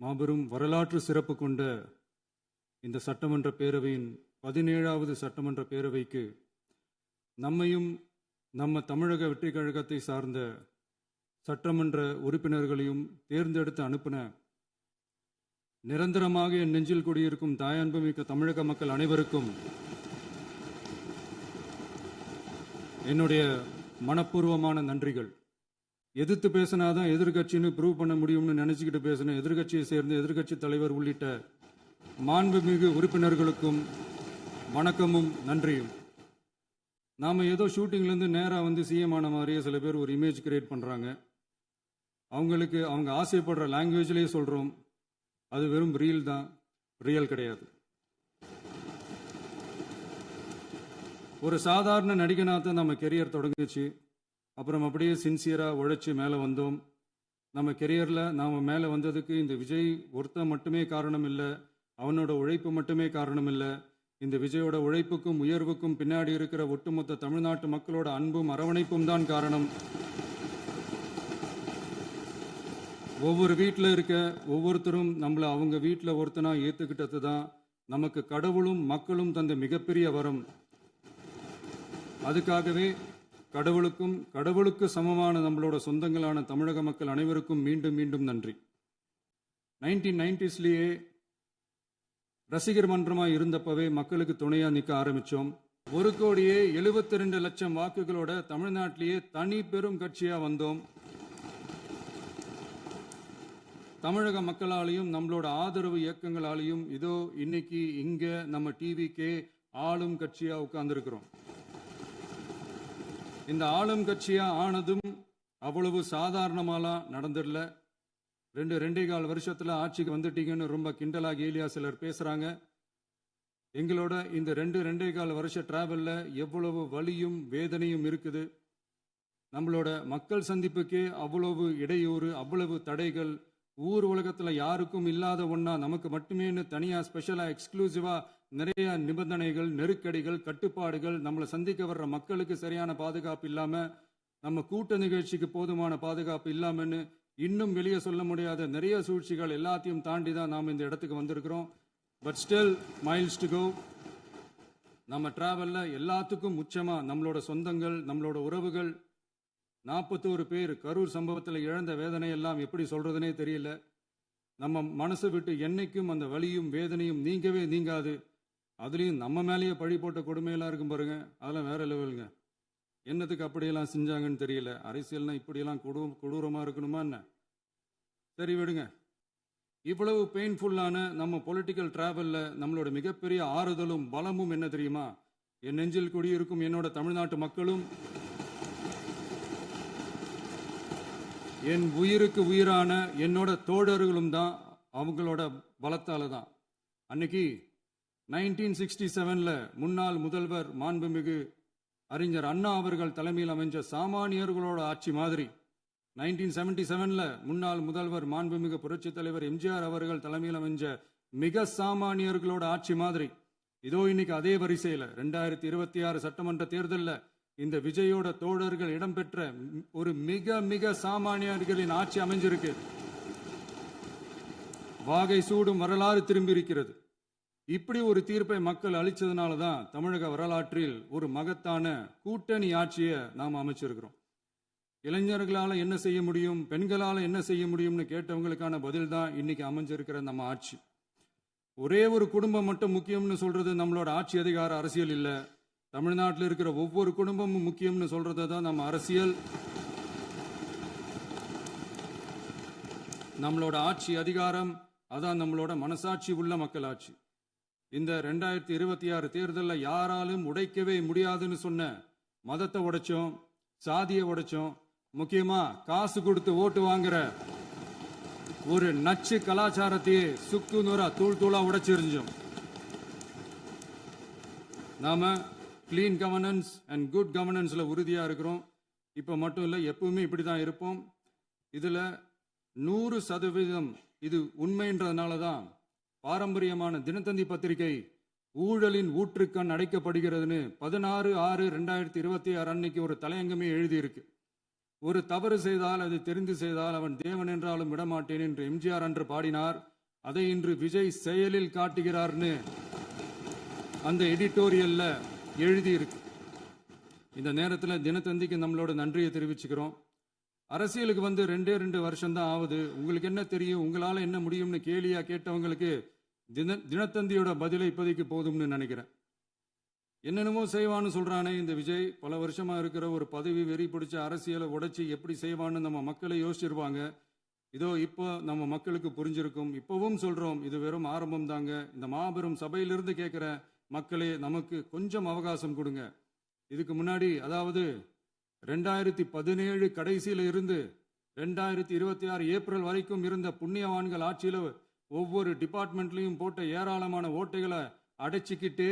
மாபெரும் வரலாற்று சிறப்பு கொண்ட இந்த சட்டமன்ற பேரவையின் 17வது சட்டமன்ற பேரவைக்கு நம்மையும் நம்ம தமிழக வெற்றி கழகத்தை சார்ந்த சட்டமன்ற உறுப்பினர்களையும் தேர்ந்தெடுத்து அனுப்பின நிரந்தரமாக என் நெஞ்சில் குடியிருக்கும் தாயன்புமிக்க தமிழக மக்கள் அனைவருக்கும் என்னுடைய மனப்பூர்வமான நன்றிகள். எதிர்த்து பேசினாதான் எதிர்கட்சின்னு ப்ரூவ் பண்ண முடியும்னு நினைச்சுக்கிட்டு பேசின எதிர்கட்சியை சேர்ந்த எதிர்கட்சி தலைவர் உள்ளிட்ட மாண்புமிகு உறுப்பினர்களுக்கும் வணக்கமும் நன்றியும். நாம் ஏதோ ஷூட்டிங்லேருந்து நேராக வந்து சிஎம் ஆன மாதிரியே சில பேர் ஒரு இமேஜ் கிரியேட் பண்ணுறாங்க. அவங்களுக்கு அவங்க ஆசைப்படுற லாங்குவேஜ்லேயே சொல்கிறோம், அது வெறும் ரீல் தான், ரியல் கிடையாது. ஒரு சாதாரண நடிகனாக தான் நம்ம கெரியர் தொடங்குச்சு. அப்புறம் அப்படியே சின்சியராக உழைச்சி மேலே வந்தோம். நம்ம கெரியரில் நாம் மேலே வந்ததுக்கு இந்த விஜய் ஒருத்தன் மட்டுமே காரணம் இல்லை, அவனோட உழைப்பு மட்டுமே காரணம் இல்லை. இந்த விஜயோட உழைப்புக்கும் உயர்வுக்கும் பின்னாடி இருக்கிற ஒட்டுமொத்த தமிழ்நாட்டு மக்களோட அன்பும் அரவணைப்பும் தான் காரணம். ஒவ்வொரு வீட்டில் இருக்க ஒவ்வொருத்தரும் நம்மளை அவங்க வீட்டில் ஒருத்தனா ஏற்றுக்கிட்டது தான் நமக்கு கடவுளும் மக்களும் தந்த மிகப்பெரிய வரம். அதுக்காகவே கடவுளுக்கு சமமான நம்மளோட சொந்தங்களான தமிழக மக்கள் அனைவருக்கும் மீண்டும் மீண்டும் நன்றி. 1990ஸ்லேயே ரசிகர் மன்றமாக இருந்தப்பவே மக்களுக்கு துணையாக நிற்க ஆரம்பித்தோம். 1,72,00,000 வாக்குகளோட தமிழ்நாட்டிலேயே தனி பெரும் கட்சியாக வந்தோம். தமிழக மக்களாலையும் நம்மளோட ஆதரவு இயக்கங்களாலையும் இதோ இன்னைக்கு இங்கே நம்ம டிவிக்கே ஆளும் கட்சியாக உட்கார்ந்துருக்கிறோம். இந்த ஆளும் கட்சியாக ஆனதும் அவ்வளவு சாதாரணமாலாம் நடந்துடல. 2.25 வருஷத்தில் ஆட்சிக்கு வந்துட்டீங்கன்னு ரொம்ப கிண்டலா கேலியா சிலர் பேசுகிறாங்க. எங்களோட இந்த 2.25 வருஷ டிராவலில் எவ்வளவு வலியும் வேதனையும் இருக்குது. நம்மளோட மக்கள் சந்திப்புக்கே அவ்வளவு இடையூறு, அவ்வளவு தடைகள், ஊர் உலகத்தில் யாருக்கும் இல்லாத ஒன்றா நமக்கு மட்டுமேன்னு தனியாக ஸ்பெஷலாக எக்ஸ்க்ளூசிவாக நிறைய நிபந்தனைகள், நெருக்கடிகள், கட்டுப்பாடுகள், நம்மளை சந்திக்க வர்ற மக்களுக்கு சரியான பாதுகாப்பு இல்லாமல், நம்ம கூட்ட நிகழ்ச்சிக்கு போதுமான பாதுகாப்பு இல்லாமன்னு இன்னும் வெளியே சொல்ல முடியாத நிறைய சூழ்ச்சிகள் எல்லாத்தையும் தாண்டி தான் நாம் இந்த இடத்துக்கு வந்திருக்கிறோம். But still miles to go. நம்ம டிராவலில் எல்லாத்துக்கும் முச்சமாக நம்மளோட சொந்தங்கள், நம்மளோட உறவுகள், 41 பேர் கரூர் சம்பவத்தில் இழந்த வேதனை எல்லாம் எப்படி சொல்றதுனே தெரியல. நம்ம மனசை விட்டு என்னைக்கும் அந்த வலியும் வேதனையும் நீங்கவே நீங்காது. அதுலேயும் நம்ம மேலேயே பழி போட்ட கொடுமையெல்லாம் இருக்கும் பாருங்க, அதெல்லாம் வேற லெவலுங்க. என்னத்துக்கு அப்படியெல்லாம் செஞ்சாங்கன்னு தெரியல. அரசியல்னா இப்படியெல்லாம் கொடூரமாக இருக்கணுமா என்ன? சரி விடுங்க. இவ்வளவு பெயின்ஃபுல்லான நம்ம பொலிட்டிக்கல் டிராவலில் நம்மளோட மிகப்பெரிய ஆறுதலும் பலமும் என்ன தெரியுமா? என் நெஞ்சில் குடியிருக்கும் என்னோட தமிழ்நாட்டு மக்களும், என் உயிருக்கு உயிரான என்னோட தோழர்களும் தான். அவங்களோட பலத்தால தான் அன்னைக்கு 1967 முன்னாள் முதல்வர் மாண்புமிகு அறிஞர் அண்ணா அவர்கள் தலைமையில் அமைஞ்ச சாமானியர்களோட ஆட்சி மாதிரி, 1977 முன்னாள் முதல்வர் மாண்புமிகு புரட்சி தலைவர் எம்ஜிஆர் அவர்கள் தலைமையில் அமைஞ்ச மிக சாமானியர்களோட ஆட்சி மாதிரி, இதோ இன்னைக்கு அதே வரிசையில் 2026 சட்டமன்ற தேர்தலில் இந்த விஜயோட தோழர்கள் இடம்பெற்ற ஒரு மிக மிக சாமானியர்களின் ஆட்சி அமைஞ்சிருக்கு. வாகை சூடும் வரலாறு திரும்பி இருக்கிறது. இப்படி ஒரு தீர்ப்பை மக்கள் அளிச்சதுனால தான் தமிழக வரலாற்றில் ஒரு மகத்தான கூட்டணி ஆட்சியை நாம் அமைச்சிருக்கிறோம். இளைஞர்களால் என்ன செய்ய முடியும், பெண்களால் என்ன செய்ய முடியும்னு கேட்டவங்களுக்கான பதில் தான் இன்னைக்கு அமைஞ்சிருக்கிற நம்ம ஆட்சி. ஒரே ஒரு குடும்பம் மட்டும் முக்கியம்னு சொல்றது நம்மளோட ஆட்சி அதிகார அரசியல் இல்லை. தமிழ்நாட்டில் இருக்கிற ஒவ்வொரு குடும்பமும் முக்கியம்னு சொல்றது தான் நம்ம அரசியல். நம்மளோட ஆட்சி அதிகாரம் அதான் நம்மளோட மனசாட்சி உள்ள மக்களாட்சி. இந்த 2026 தேர்தலில் யாராலும் உடைக்கவே முடியாதுன்னு சொன்ன மதத்தை உடைச்சோம், சாதியை உடைச்சோம், முக்கியமா காசு கொடுத்து ஓட்டு வாங்குற ஒரு நச்சு கலாச்சாரத்தையே சுக்கு நூறா தூள் தூளா உடைச்சிருந்தோம். நாம கிளீன் கவர்னன்ஸ் அண்ட் குட் கவர்னன்ஸ்ல உறுதியா இருக்கிறோம். இப்போ மட்டும் இல்லை, எப்பவுமே இப்படி தான் இருப்போம். இதுல 100% இது உண்மைன்றதுனால தான் பாரம்பரியமான தினத்தந்தி பத்திரிகை ஊழலின் ஊற்றுக்கண் அடைக்கப்படுகிறதுன்னு 16/6/2026 அன்னைக்கு ஒரு தலையங்கமே எழுதியிருக்கு. ஒரு தவறு செய்தால், அது தெரிந்து செய்தால் அவன் தேவன் என்றாலும் விடமாட்டேன் என்று எம்ஜிஆர் அன்று பாடினார். அதை இன்று விஜய் செயலில் காட்டுகிறார்னு அந்த எடிட்டோரியல்ல எழுதி இருக்கு. இந்த நேரத்தில் தினத்தந்திக்கு நம்மளோட நன்றியை தெரிவிச்சுக்கிறோம். அரசியலுக்கு வந்து 2 வருஷம் தான் ஆகுது, உங்களுக்கு என்ன தெரியும், உங்களால என்ன முடியும்னு கேலியா கேட்டவங்களுக்கு தினத்தந்தியோட பதிலை இப்போதைக்கு போதும்னு நினைக்கிறேன். என்னென்னமோ செய்வான்னு சொல்றானே இந்த விஜய், பல வருஷமா இருக்கிற ஒரு பதவி வெறி பிடிச்ச அரசியலை உடைச்சி எப்படி செய்வான்னு நம்ம மக்களை யோசிச்சிருவாங்க. இதோ இப்போ நம்ம மக்களுக்கு புரிஞ்சிருக்கும். இப்பவும் சொல்றோம், இது வெறும் ஆரம்பம் தாங்க. இந்த மாபெரும் சபையிலிருந்து கேட்கிற மக்களே, நமக்கு கொஞ்சம் அவகாசம் கொடுங்க. இதுக்கு முன்னாடி, அதாவது 2017 கடைசியில இருந்து 2026 ஏப்ரல் வரைக்கும் இருந்த புண்ணியவான்கள் ஆட்சியில ஒவ்வொரு டிபார்ட்மெண்ட்லையும் போட்ட ஏராளமான ஓட்டைகளை அடைச்சிக்கிட்டே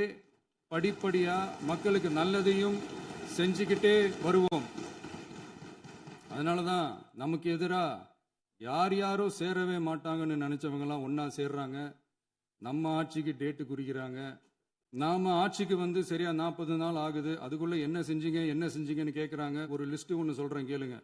படிப்படியா மக்களுக்கு நல்லதையும் செஞ்சுக்கிட்டே வருவோம். அதனாலதான் நமக்கு எதிராக யாரோ சேரவே மாட்டாங்கன்னு நினைச்சவங்கலாம் ஒன்னா சேர்றாங்க. நம்ம ஆட்சிக்கு டேட்டு குறிக்கிறாங்க. நாம ஆட்சிக்கு வந்து சரியா 40 நாள் ஆகுது, அதுக்குள்ள என்ன செஞ்சீங்கன்னு கேட்கறாங்க. ஒரு லிஸ்ட் ஒன்று சொல்றேன் கேளுங்க.